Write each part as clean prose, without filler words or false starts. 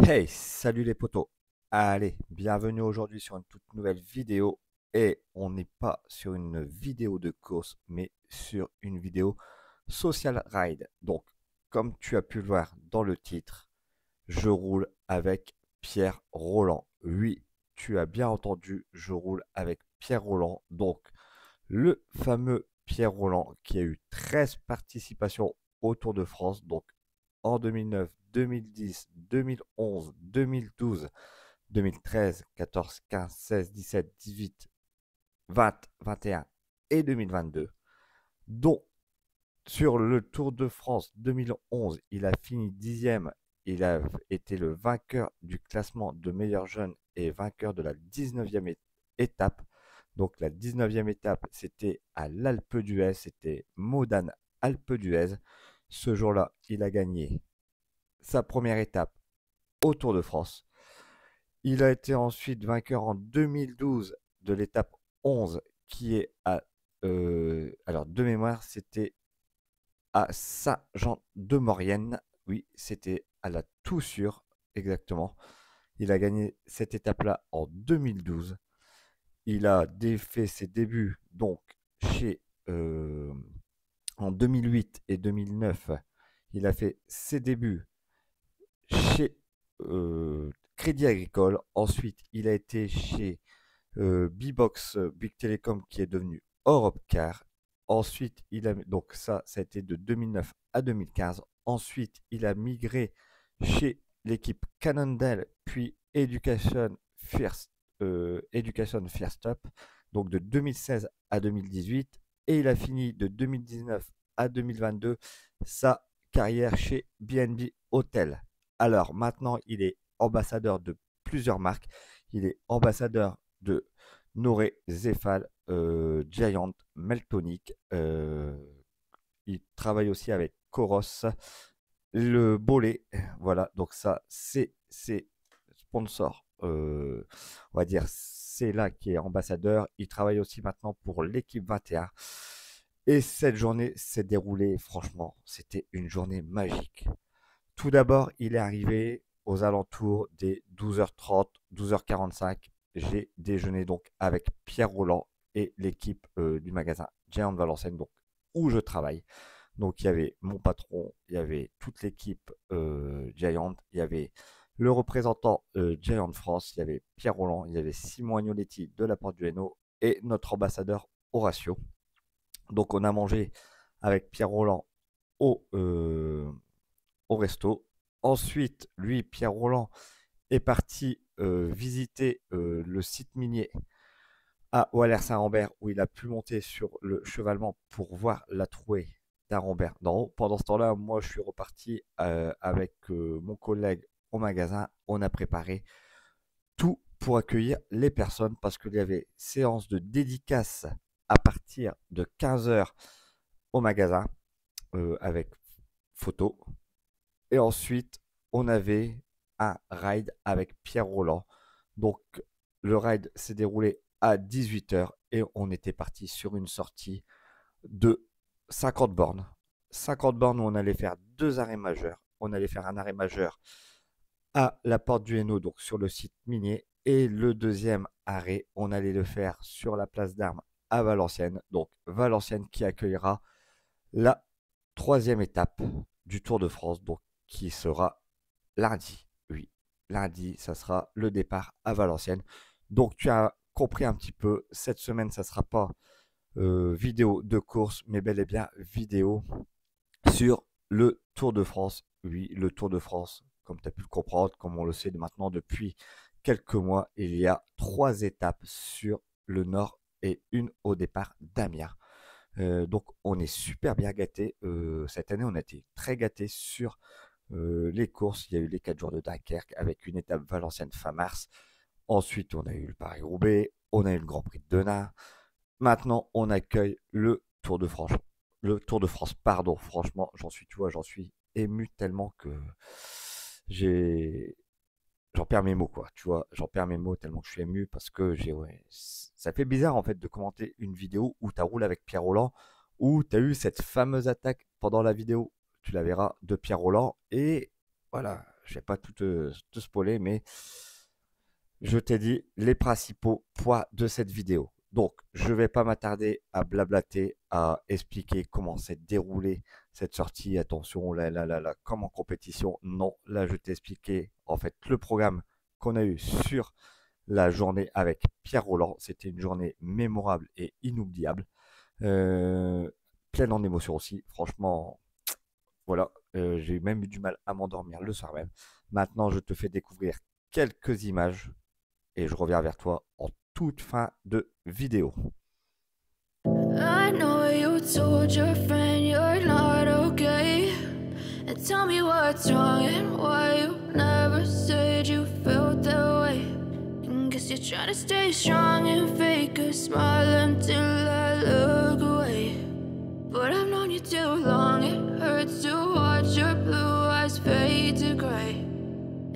Hey, salut les potos. Allez, bienvenue aujourd'hui sur une toute nouvelle vidéo. Et on n'est pas sur une vidéo de course, mais sur une vidéo social ride. Donc, comme tu as pu le voir dans le titre, je roule avec Pierre Rolland. Oui, tu as bien entendu, je roule avec Pierre Rolland. Donc, le fameux Pierre Rolland qui a eu 13 participations au Tour de France. Donc, en 2009, 2010, 2011, 2012, 2013, 14, 15, 16, 17, 18, 20, 21 et 2022, dont sur le Tour de France 2011, il a fini dixième. Il a été le vainqueur du classement de meilleurs jeunes et vainqueur de la 19e étape. Donc la 19e étape, c'était à l'Alpe d'Huez, c'était Modane Alpe d'Huez. Ce jour-là, il a gagné sa première étape au Tour de France. Il a été ensuite vainqueur en 2012 de l'étape 11 qui est à... alors de mémoire, c'était à Saint-Jean-de-Maurienne. Oui, c'était à la Toussure, exactement. Il a gagné cette étape-là en 2012. Il a fait ses débuts donc chez en 2008 et 2009. Il a fait ses débuts chez Crédit Agricole. Ensuite, il a été chez B-Box Big Telecom qui est devenu Europcar. Ensuite, donc ça a été de 2009 à 2015. Ensuite, il a migré chez l'équipe Cannondale, puis Education First Up, donc de 2016 à 2018. Et il a fini de 2019 à 2022 sa carrière chez BNB Hotel. Alors maintenant, il est ambassadeur de plusieurs marques. Il est ambassadeur de Noré, Zefal, Giant, Meltonic. Il travaille aussi avec Coros, le Bollé. Voilà, donc ça, c'est sponsor. On va dire, c'est là qui est ambassadeur. Il travaille aussi maintenant pour l'équipe 21. Et cette journée s'est déroulée, franchement, c'était une journée magique. Tout d'abord, il est arrivé aux alentours des 12h30, 12h45. J'ai déjeuné donc avec Pierre Rolland et l'équipe du magasin Giant Valenciennes, donc où je travaille. Donc il y avait mon patron, il y avait toute l'équipe Giant, il y avait le représentant Giant France, il y avait Pierre Rolland, il y avait Simon Agnoletti de la Porte du Hainaut et notre ambassadeur Horatio. Donc on a mangé avec Pierre Rolland au, au resto. Ensuite, lui, Pierre Rolland, est parti visiter le site minier à Ouallères-Saint-Rambert où il a pu monter sur le chevalement pour voir la trouée d'Arambert d'en haut. Pendant ce temps-là, moi, je suis reparti avec mon collègue au magasin. On a préparé tout pour accueillir les personnes parce qu'il y avait séance de dédicace à partir de 15h au magasin avec photo. Et ensuite, on avait un ride avec Pierre Rolland. Donc, le ride s'est déroulé à 18h et on était parti sur une sortie de 50 bornes. 50 bornes où on allait faire deux arrêts majeurs. On allait faire un arrêt majeur à la Porte du Hainaut, donc sur le site minier. Et le deuxième arrêt, on allait le faire sur la place d'Armes à Valenciennes. Donc, Valenciennes qui accueillera la troisième étape du Tour de France, donc qui sera lundi. Oui, lundi, ça sera le départ à Valenciennes. Donc tu as compris un petit peu, cette semaine, ça ne sera pas vidéo de course, mais bel et bien vidéo sur le Tour de France. Oui, le Tour de France, comme tu as pu le comprendre, comme on le sait maintenant depuis quelques mois, il y a trois étapes sur le nord et une au départ d'Amiens. Donc on est super bien gâté. Cette année, on a été très gâté sur les courses. Il y a eu les 4 jours de Dunkerque avec une étape Valenciennes fin mars. Ensuite, on a eu le Paris-Roubaix, on a eu le Grand Prix de Denain. Maintenant, on accueille le Tour de France. Le Tour de France, pardon. Franchement, j'en suis ému tellement que j'ai, j'en perds mes mots, quoi. Tu vois, j'en perds mes mots tellement que je suis ému parce que ouais, ça fait bizarre en fait de commenter une vidéo où tu roules avec Pierre Rolland, où tu as eu cette fameuse attaque pendant la vidéo, tu la verras, de Pierre Rolland. Et voilà, je vais pas tout te spoiler, mais je t'ai dit les principaux points de cette vidéo. Donc, je ne vais pas m'attarder à blablater, à expliquer comment s'est déroulée cette sortie. Attention, là, comme en compétition. Non, là, je t'ai expliqué en fait le programme qu'on a eu sur la journée avec Pierre Rolland. C'était une journée mémorable et inoubliable. Pleine en émotions aussi. Franchement, voilà, j'ai même eu du mal à m'endormir le soir même. Maintenant, je te fais découvrir quelques images et je reviens vers toi en toute fin de vidéo. I know you told your friend you're not okay, and tell me what's wrong and why you never said you felt that way. And guess you're trying to stay strong and fake a smile until I look away. But I've known you too long, it hurts to watch your blue eyes fade to gray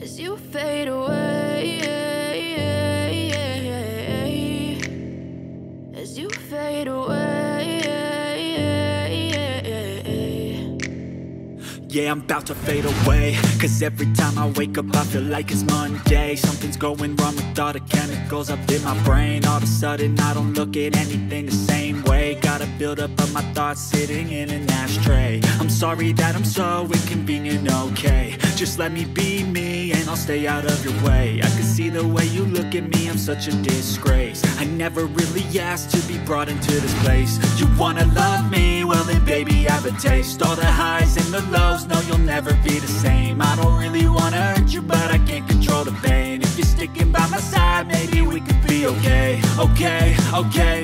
as you fade away. As you fade away. Yeah, I'm about to fade away, cause every time I wake up I feel like it's Monday. Something's going wrong with all the chemicals up in my brain. All of a sudden I don't look at anything the same way. Got a build up of my thoughts sitting in an ashtray. I'm sorry that I'm so inconvenient, okay. Just let me be me and I'll stay out of your way. I can see the way you look at me, I'm such a disgrace. I never really asked to be brought into this place. You wanna love me? Well then baby have a taste. All the highs and the lows, no you'll never be the same. I don't really wanna hurt you but I can't control the pain. If you're sticking by my side maybe we could be okay. Okay,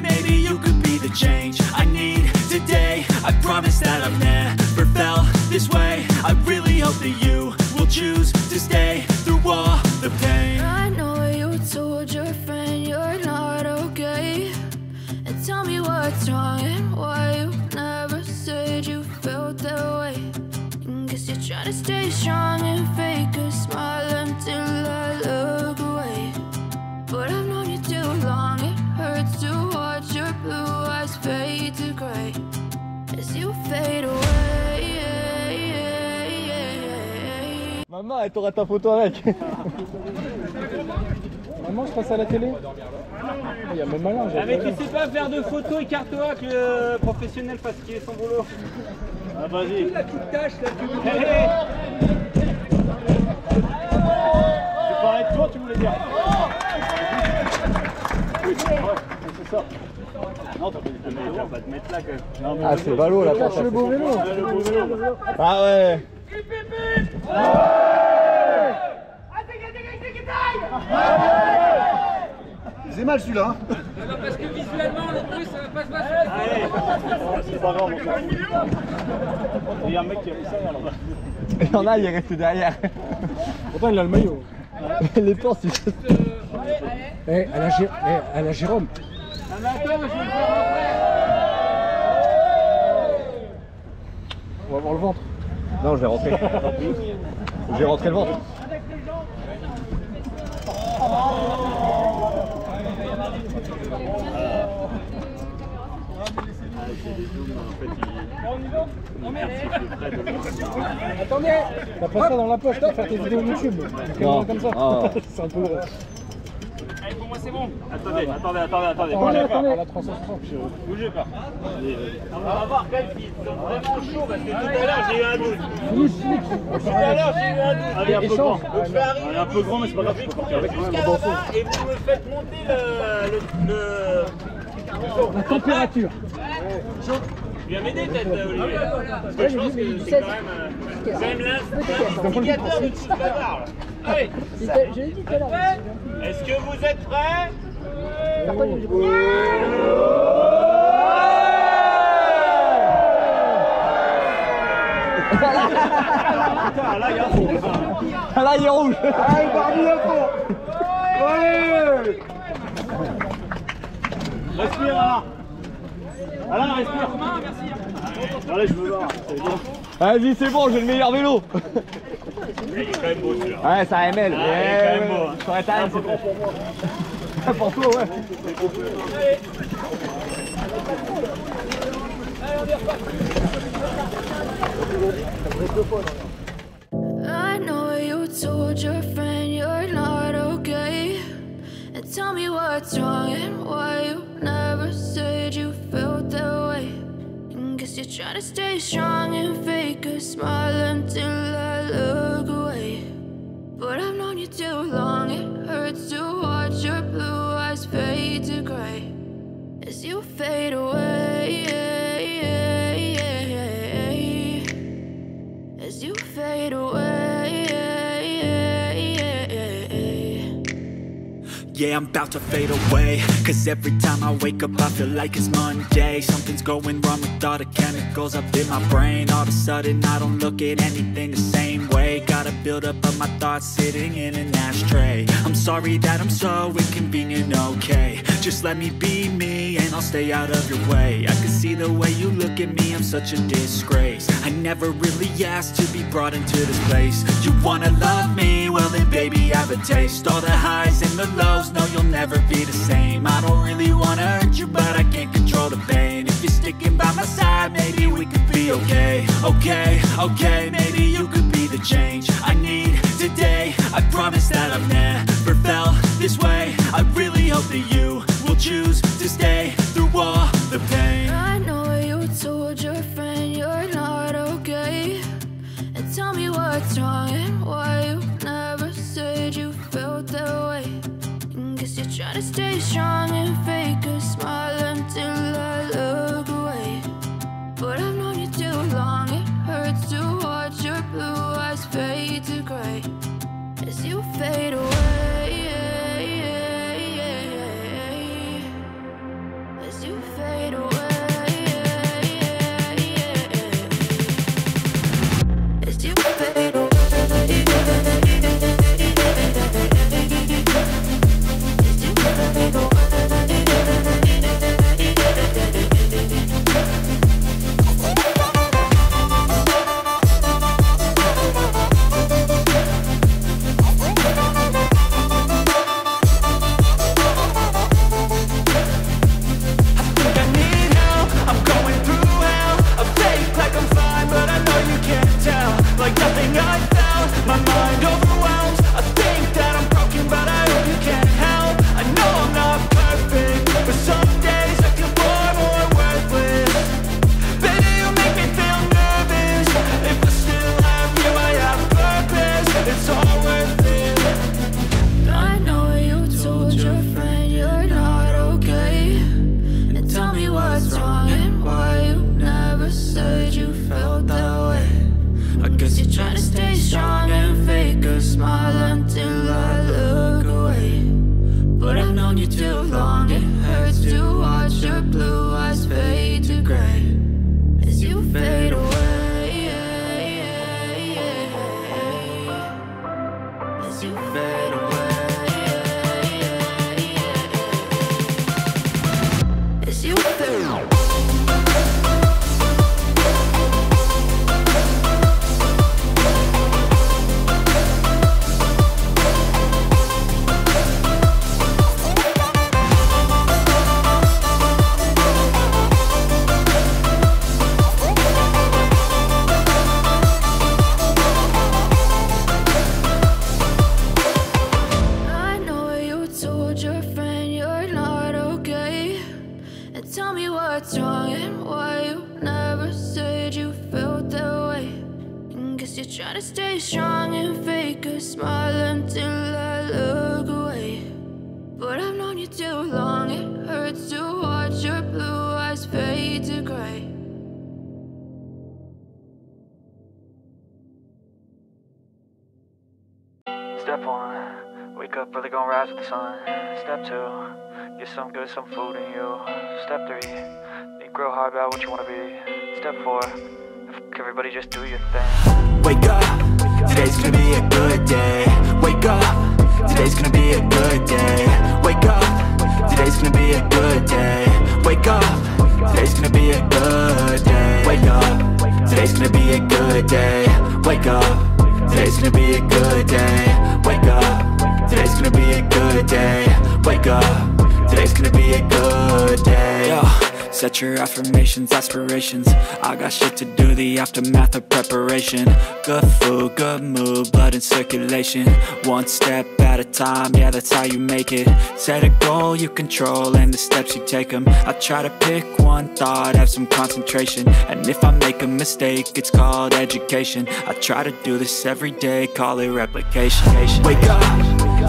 maybe you could be the change I need today. I promise that I've never felt this way. I really hope that you will choose to stay through all the pain. I know you told your friend you're not okay, and tell me what's wrong and why you never said you felt that way. And guess you're trying to stay strong and fake a smile until I look away. But I've known you too long, it hurts to watch your blue eyes fade to gray as you fade away. Maman, elle t'aura ta photo avec. Maman, je passe à la télé. Il y a même malin. Ah mais tu sais pas faire de photos, écarte-toi que le professionnel fasse qu'il est son boulot. Ah vas-y. La petite tâche là, tu veux dire. Tu parlais de toi, tu voulais dire. Oui, c'est ça. Non, t'as pas te mettre là quand même. Ah, c'est ballot là, cherche le beau vélo. Ah ouais. C'est mal celui-là hein. Parce que visuellement le bruit ça va pas se passer. Allez, c'est pas grave. Il y a un mec qui a mis ça là-bas. Il y en a, il est resté derrière. Pourtant il a le maillot. Les torses, il fait. Eh, à la Jérôme. Ah mais attends, je vais le faire après. On va voir le ventre. Non, je vais rentrer. Je vais rentrer le ventre. Attendez, t'as pas ça dans la poche pour faire tes vidéos YouTube. Non, comme ça. C'est un peu gros. Allez, pour moi c'est bon. Attendez. Attendez. La 330, Bougez pas. On va voir quand ils sont vraiment chauds parce que tout à l'heure j'ai eu un doute. Tout à l'heure j'ai eu un doute. Allez, un peu grand. Il est un peu grand mais c'est pas grave, je peux partir avec. Jusqu'à là-bas et vous me faites monter la température. Tu viens m'aider peut-être Olivier. Parce que je pense que c'est quand même l'instigateur de tout ce bazar là. Allez. Je l'ai dit tout à l'heure. Est-ce que vous êtes prêts? Là il y a un fond. Là il est rouge. Allez, parmi le fond. Allez. Respire Alain. Alain, respire. Allez, je me barre. Vas-y, c'est bon, j'ai le meilleur vélo. Il est quand même beau celui-là. Ouais, ça ML. il est quand même beau. Sur la taille, c'est pour moi. Pour toi, ouais. I know you told your friend you're not okay? And tell me what's wrong and why you never said you felt that way. And guess you're trying to stay strong and fake a smile until I look away. But I've known you too long, it hurts to watch your blue eyes fade to gray as you fade away, as you fade away. Yeah, I'm about to fade away, cause every time I wake up I feel like it's Monday. Something's going wrong with all the chemicals up in my brain. All of a sudden I don't look at anything the same way. Gotta build up of my thoughts sitting in an ashtray. I'm sorry that I'm so inconvenient, okay? Just let me be me and I'll stay out of your way. I can see the way you look at me, I'm such a disgrace. I never really asked to be brought into this place. You wanna love me? Well then baby I have a taste. All the highs and the lows, no you'll never be the same. I don't really wanna hurt you but I can't control the pain. If you're sticking by my side maybe we could be okay. Okay, maybe you could be the change I need today. I promise that I've never felt this way. I really hope that you will choose to stay through all the pain. I know you told your friend you're not okay. And tell me what's wrong and why you never said you felt that way. And guess you're trying to stay strong and fake a smile until I look away. But I've known you too long, it hurts to watch your blue eyes fade to gray as you fade away, as you fade away. As you fade away. Step 1, wake up early, gonna rise with the sun. Step 2, get some good, some food in you. Step 3, think real hard about what you wanna be. Step 4, everybody just do your thing. Wake up, today's gonna be a good day. Wake up, today's gonna be a good day. Wake up, today's gonna be a good day. Wake up, today's gonna be a good day. Wake up, today's gonna be a good day. Wake up, today's gonna be a good day. Wake up, today's gonna be a good day. Wake up, today's gonna be a good day. Yo, Set your affirmations, aspirations. I got shit to do, the aftermath of preparation. Good food, good mood, blood in circulation. One step at a time, yeah, that's how you make it. Set a goal you control and the steps you take them. I try to pick one thought, have some concentration. And if I make a mistake, it's called education. I try to do this every day, call it replication. Wake up,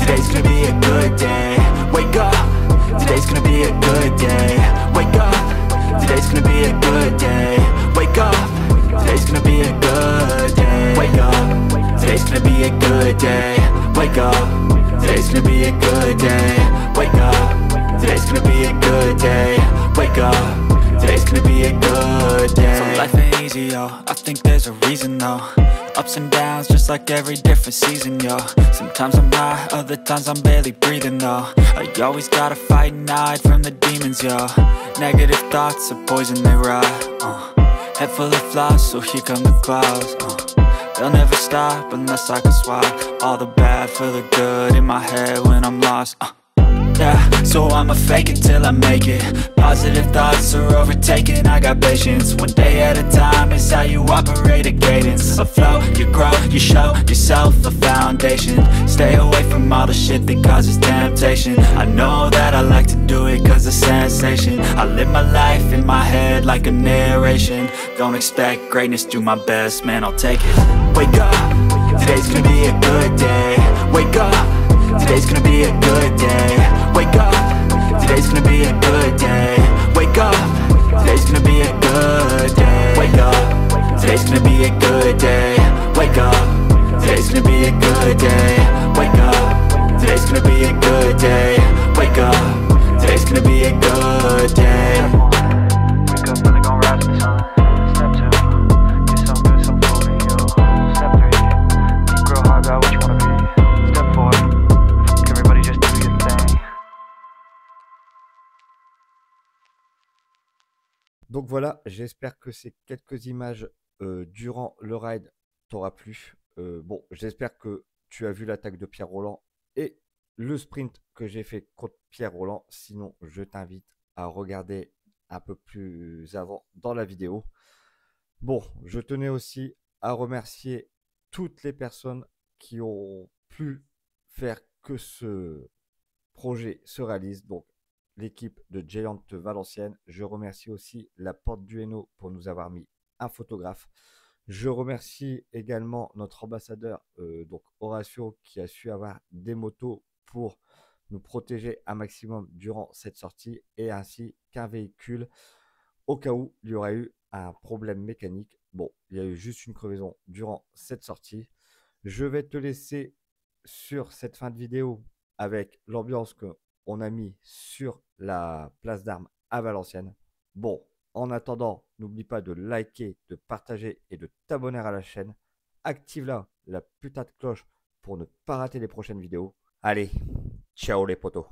today's gonna be a good day. Wake up, today's gonna be a good day. Wake up, today's gonna be a good day. Wake up, today's gonna be a good day. Wake up, today's gonna be a good day. Wake up, today's gonna be a good day. Wake up, today's gonna be a good day. Wake up, today's gonna be a good day. So life ain't easy, yo, I think there's a reason though. Ups and downs, just like every different season, yo. Sometimes I'm high, other times I'm barely breathing, though. I always gotta fight and hide from the demons, yo. Negative thoughts are poison, they rot. Head full of flies, so here come the clouds. They'll never stop unless I can swap all the bad for the good in my head when I'm lost. Yeah, so I'ma fake it till I make it. Positive thoughts are overtaken, I got patience. One day at a time is how you operate a cadence. A flow, you grow, you show yourself a foundation. Stay away from all the shit that causes temptation. I know that I like to do it cause it's sensation. I live my life in my head like a narration. Don't expect greatness, do my best, man, I'll take it. Wake up, today's gonna be a good day. Wake up, today's gonna be a good day. Wake up, today's gonna be a good day. Wake up, today's gonna be a good day. Wake up, today's gonna be a good day. Wake up, today's gonna be a good day. Wake up, today's gonna be a good day. Wake up, today's gonna be a good day. Wake up, really gon' rise with the sun. Step 2, get some good, some food in you. Step 3, think real hard about what you wanna be. Step 4, everybody just do your thing. Donc voilà, j'espère que ces quelques images durant le ride t'aura plu. Bon, j'espère que tu as vu l'attaque de Pierre Rolland et le sprint que j'ai fait contre Pierre Rolland. Sinon, je t'invite à regarder un peu plus avant dans la vidéo. Bon, je tenais aussi à remercier toutes les personnes qui ont pu faire que ce projet se réalise. Donc, l'équipe de Giant Valenciennes. Je remercie aussi la Porte du Hainaut pour nous avoir mis un photographe. Je remercie également notre ambassadeur, donc Horacio, qui a su avoir des motos pour nous protéger un maximum durant cette sortie, et ainsi qu'un véhicule au cas où il y aurait eu un problème mécanique. Bon, il y a eu juste une crevaison durant cette sortie. Je vais te laisser sur cette fin de vidéo avec l'ambiance qu'on a mis sur la place d'armes à Valenciennes. Bon, en attendant, n'oublie pas de liker, de partager et de t'abonner à la chaîne. Active là la putain de cloche pour ne pas rater les prochaines vidéos. Allez, ciao les potos.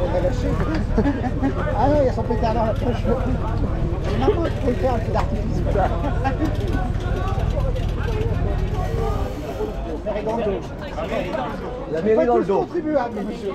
On va lâcher. non, il y a son pétard dans la poche. Maman, tu peux faire un feu d'artifice. La mairie dans le dos. La mairie dans le dos. Contribuable, monsieur.